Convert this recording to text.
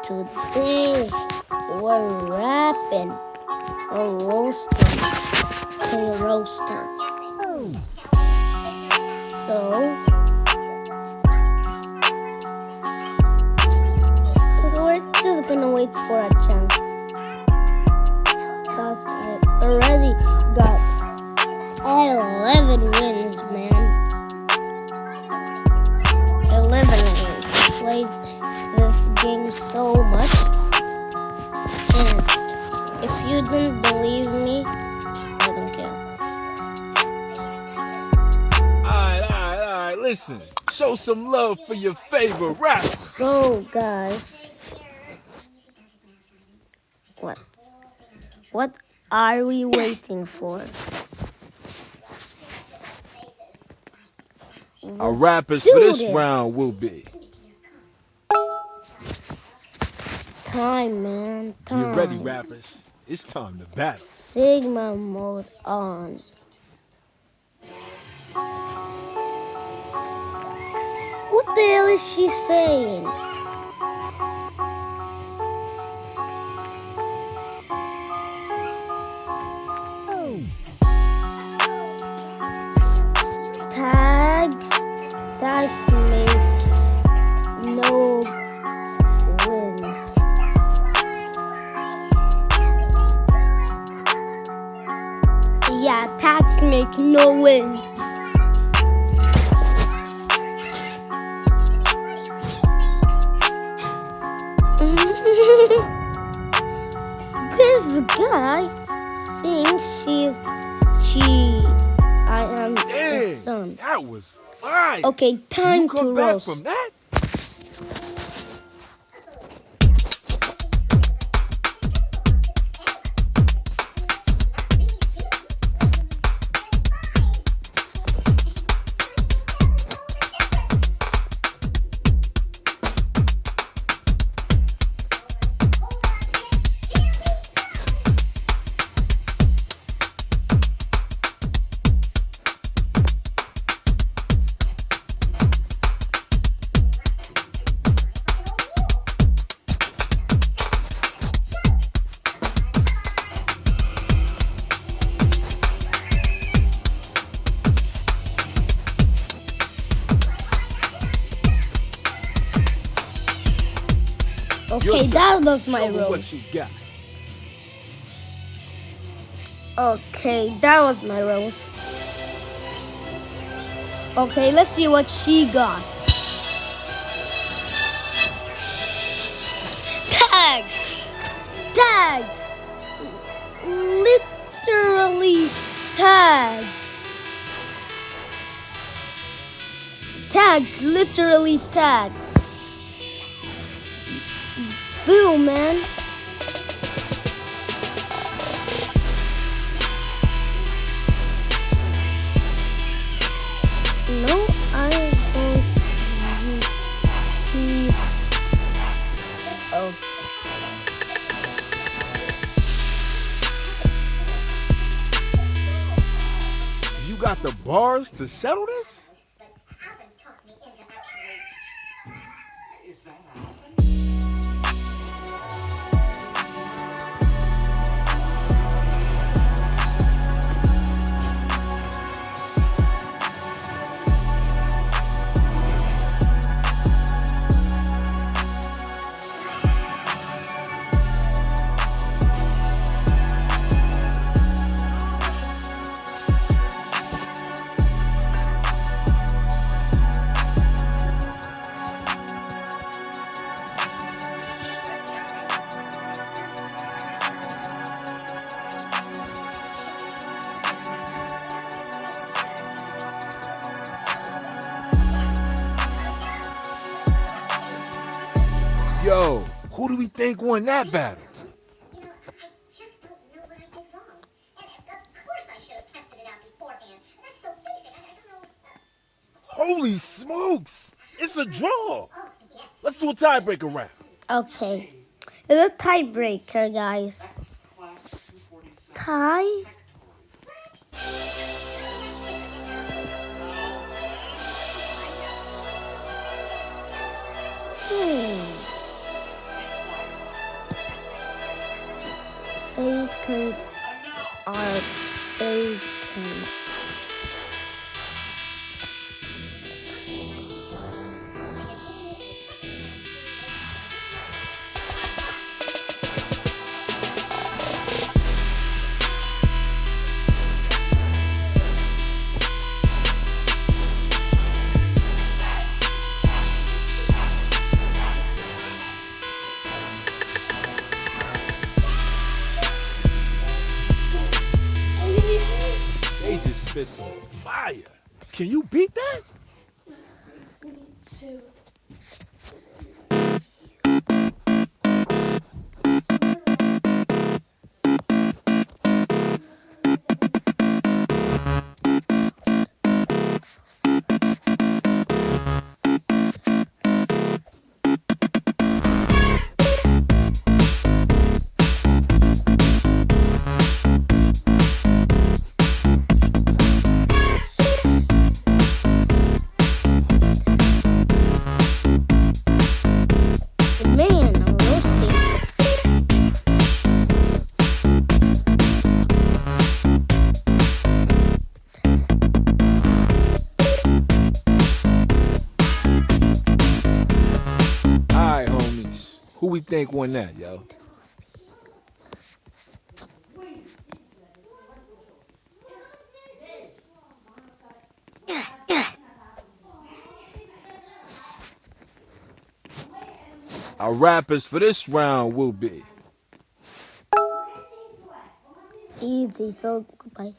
today we're rapping a roaster. A roaster. So we're just gonna wait for a chance. Because I already got 11 wins, man. 11 wins. I played this game so much. And if you didn't believe me, I don't care. Alright, listen. Show some love for your favorite rapper. So, guys, what are we waiting for? Our rappers for this round will be Time, man. Time. Get ready, rappers. It's time to battle. Sigma mode on. What the hell is she saying? Tags make no wins. Yeah, tags make no wins. This guy thinks I am the son. That was fine. Okay, time to roast. From that? Okay, that was my roast. What you got? Okay, that was my roast. Okay, let's see what she got. Tags, literally tags. Literally tags. Boom, man. No, I don't use oh. You got the bars to settle this? Is that Yo, who do we think won that battle? I just don't know what I did wrong. And of course I should have tested it out beforehand. That's so basic. I don't know. Holy smokes! It's a draw. Oh, yes. Let's do a tiebreaker round. Okay, it's a tiebreaker, guys. Tie. seconds are bacon. They just spit some fire. Can you beat that? Man, I'm roasting. Alright, homies. Who we think won that, yo? Our rappers for this round will be Easy, so goodbye.